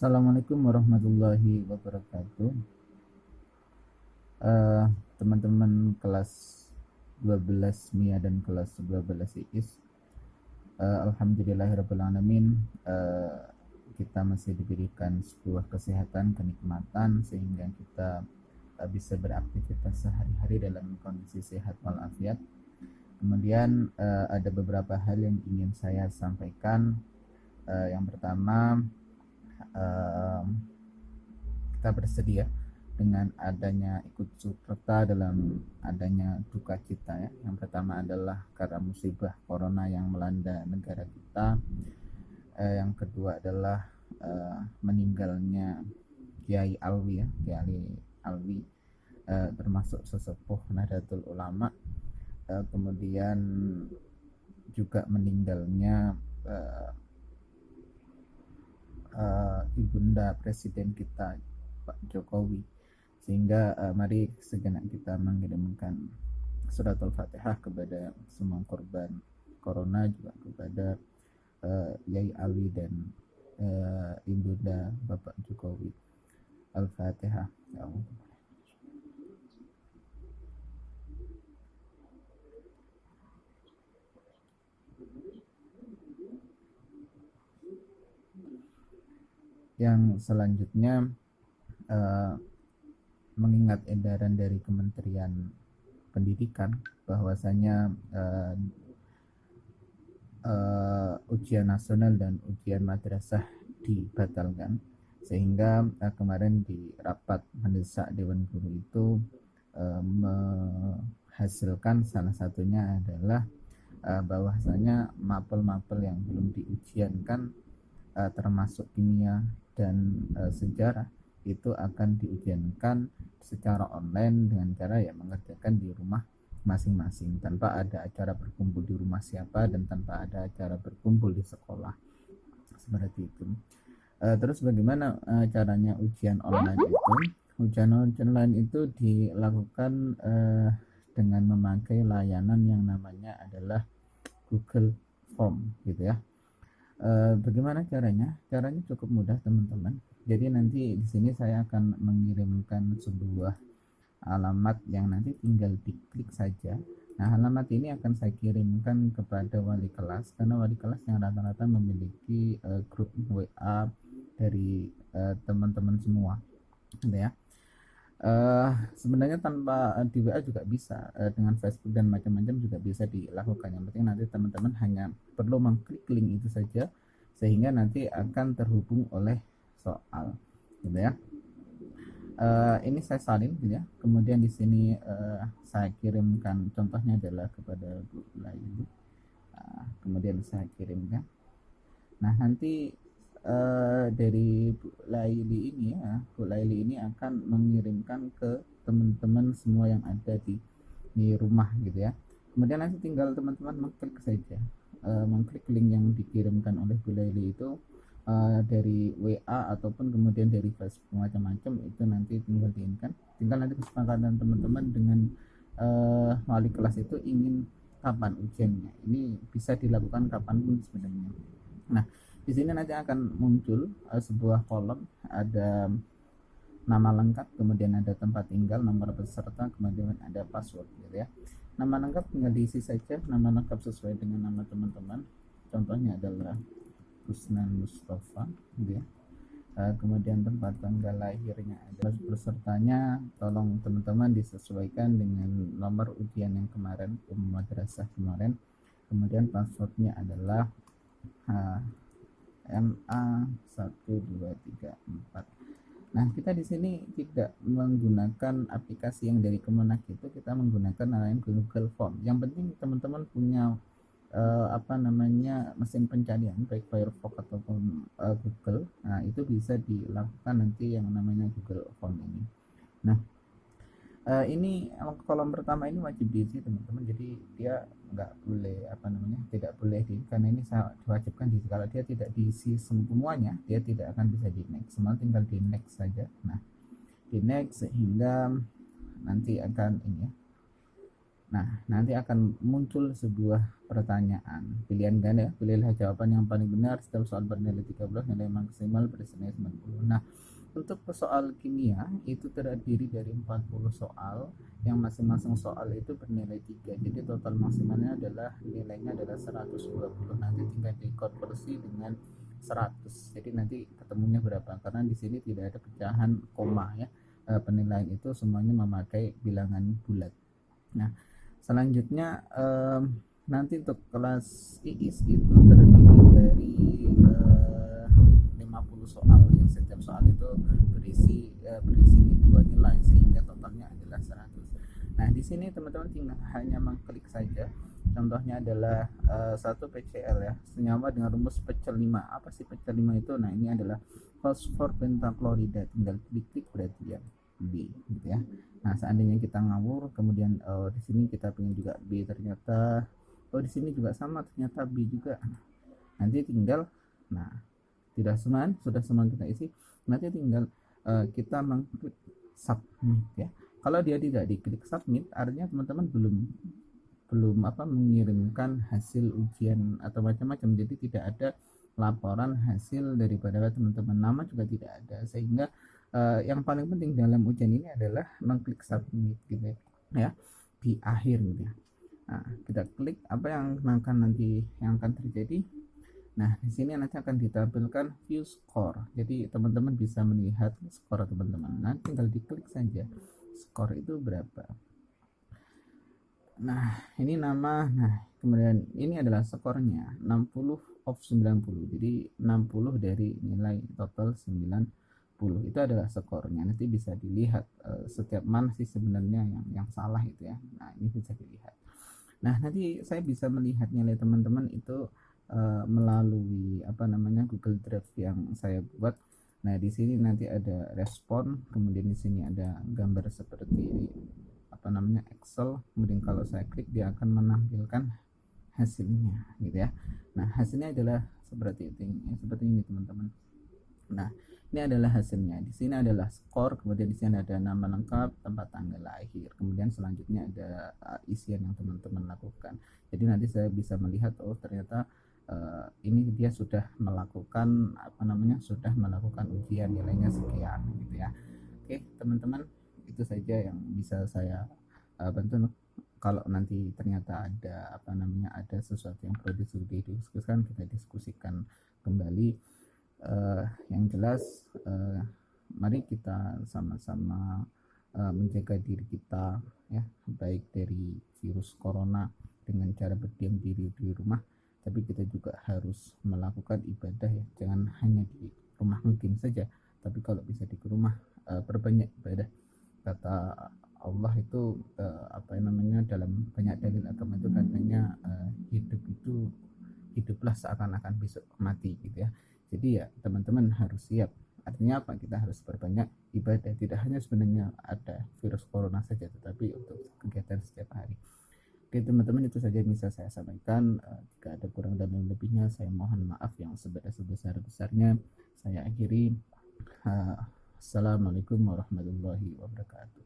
Assalamualaikum warahmatullahi wabarakatuh. Eh, Teman-teman kelas 12 MIA dan kelas 12 IIS. Alhamdulillahirrabbilalamin, kita masih diberikan sebuah kesehatan, kenikmatan sehingga kita bisa beraktivitas sehari-hari dalam kondisi sehat walafiat. Kemudian ada beberapa hal yang ingin saya sampaikan. Yang pertama, kita bersedia dengan adanya ikut serta dalam adanya duka cita ya. Yang pertama adalah karena musibah corona yang melanda negara kita. Yang kedua adalah meninggalnya Kiai Alwi ya, Kiai Alwi, termasuk sesepuh Nahdlatul Ulama. Kemudian juga meninggalnya ibunda presiden kita Pak Jokowi, sehingga mari sejenak kita mengirimkan suratul Fatihah kepada semua korban corona, juga kepada Yai Ali dan ibunda Bapak Jokowi. Al-Fatihah. Ya Allah. Yang selanjutnya, mengingat edaran dari Kementerian Pendidikan bahwasanya ujian nasional dan ujian madrasah dibatalkan, sehingga kemarin di rapat mendesak Dewan Guru itu menghasilkan salah satunya adalah bahwasanya mapel-mapel yang belum diujiankan, termasuk kimia dan sejarah, itu akan diujiankan secara online dengan cara ya mengerjakan di rumah masing-masing, tanpa ada acara berkumpul di rumah siapa dan tanpa ada acara berkumpul di sekolah seperti itu. Terus bagaimana caranya ujian online itu? Ujian online itu dilakukan dengan memakai layanan yang namanya adalah Google Form gitu ya. Bagaimana caranya? Caranya cukup mudah teman-teman. Jadi nanti di sini saya akan mengirimkan sebuah alamat yang nanti tinggal diklik saja. Nah, alamat ini akan saya kirimkan kepada wali kelas, karena wali kelas yang rata-rata memiliki grup WA dari teman-teman semua, gitu ya. Sebenarnya tanpa di WA juga bisa, dengan Facebook dan macam-macam juga bisa dilakukan. Yang penting nanti teman-teman hanya perlu mengklik link itu saja, sehingga nanti akan terhubung oleh soal, gitu ya. Ini saya salin gitu ya. Kemudian di sini saya kirimkan, contohnya adalah kepada Bu Laili. Kemudian saya kirimkan. Nah, nanti dari Bu Laili ini ya, Bu Laili ini akan mengirimkan ke teman-teman semua yang ada di rumah gitu ya. Kemudian nanti tinggal teman-teman mengklik saja, mengklik link yang dikirimkan oleh Bu Laili itu, dari WA ataupun kemudian dari Facebook macam-macam, itu nanti tinggal diinkan. Tinggal nanti kesepakatan teman-teman dengan wali kelas itu ingin kapan ujiannya. Ini bisa dilakukan kapanpun sebenarnya. Nah, di sini nanti akan muncul sebuah kolom, ada nama lengkap, kemudian ada tempat tinggal, nomor peserta, kemudian ada password gitu ya. Nama lengkap tinggal diisi saja, nama lengkap sesuai dengan nama teman-teman. Contohnya adalah Rusnan Mustafa gitu ya. Kemudian tempat tanggal lahirnya adalah pesertanya, tolong teman-teman disesuaikan dengan nomor ujian yang kemarin, madrasah kemarin. Kemudian passwordnya adalah MA 1234. Nah, kita di sini tidak menggunakan aplikasi yang dari Kemenak, itu kita menggunakan layanan Google Form. Yang penting teman-teman punya mesin pencarian baik Firefox ataupun Google. Nah, itu bisa dilakukan nanti yang namanya Google Form ini. Nah, ini kolom pertama ini wajib diisi teman-teman, jadi dia nggak boleh tidak boleh karena ini saya diwajibkan diisi. Kalau dia tidak diisi semuanya, dia tidak akan bisa di next, semua tinggal di next saja. Nah, di next sehingga nanti akan ini ya, Nah, nanti akan muncul sebuah pertanyaan. Pilihan ganda, pilihlah jawaban yang paling benar. Setiap soal bernilai 30, nilai maksimal bernilai 90. Nah, untuk soal kimia itu terdiri dari 40 soal, yang masing-masing soal itu bernilai 3. Jadi total maksimalnya adalah nilainya adalah 120. Nanti tinggal dikonversi dengan 100. Jadi nanti ketemunya berapa? Karena di sini tidak ada pecahan koma ya. Penilaian itu semuanya memakai bilangan bulat. Nah, selanjutnya nanti untuk kelas IIS itu terdiri dari 50 soal, yang setiap soal itu berisi dua nilai sehingga totalnya adalah 100. Nah, di sini teman-teman tinggal hanya mengklik saja. Contohnya adalah satu PCl ya, senyawa dengan rumus pecel 5. Apa sih pecel 5 itu? Nah, ini adalah fosfor pentaklorida. Tinggal klik berarti ya B gitu ya. Nah, seandainya kita ngawur, kemudian di sini kita pengen juga B, ternyata di sini juga sama, ternyata B juga. Nanti tinggal, nah sudah semua kita isi. Nanti tinggal kita mengklik submit ya. Kalau dia tidak diklik submit, artinya teman-teman belum mengirimkan hasil ujian atau macam-macam. Jadi tidak ada laporan hasil daripada teman-teman, nama juga tidak ada, sehingga yang paling penting dalam ujian ini adalah mengklik submit gitu ya di akhir gitu ya. Nah, kita klik apa yang akan terjadi. Nah, di sini nanti akan ditampilkan view score. Jadi teman-teman bisa melihat skor teman-teman. Nah, tinggal diklik saja skor itu berapa. Nah, ini nama. Nah, kemudian ini adalah skornya 60 of 90. Jadi 60 dari nilai total 90 itu adalah skornya. Nanti bisa dilihat setiap mana sih sebenarnya yang salah itu ya. Nah, ini bisa dilihat. Nah, nanti saya bisa melihat nilai teman-teman itu melalui Google Drive yang saya buat. Nah, di sini nanti ada respon, kemudian di sini ada gambar seperti Excel. Kemudian kalau saya klik dia akan menampilkan hasilnya gitu ya. Nah, hasilnya adalah seperti ini teman-teman. Nah, ini adalah hasilnya. Di sini adalah skor, kemudian di sini ada nama lengkap, tempat tanggal lahir. Kemudian selanjutnya ada isian yang teman-teman lakukan. Jadi nanti saya bisa melihat ternyata ini dia sudah melakukan ujian, nilainya sekian gitu ya. Oke, teman-teman, itu saja yang bisa saya bantu. Kalau nanti ternyata ada sesuatu yang perlu didiskusikan, kita diskusikan kembali. Yang jelas mari kita sama-sama menjaga diri kita ya, baik dari virus corona dengan cara berdiam diri di rumah, tapi kita juga harus melakukan ibadah ya, jangan hanya di rumah mungkin saja, tapi kalau bisa di rumah perbanyak ibadah. Kata Allah itu dalam banyak dalil agama itu katanya hiduplah seakan-akan besok mati gitu ya. Jadi ya teman-teman harus siap. Artinya apa? Kita harus berbanyak ibadah, tidak hanya sebenarnya ada virus corona saja, tetapi untuk kegiatan setiap hari. Oke teman-teman, itu saja yang bisa saya sampaikan. Jika ada kurang dan lebihnya, saya mohon maaf yang sebesar-besarnya. Saya akhiri. Assalamualaikum warahmatullahi wabarakatuh.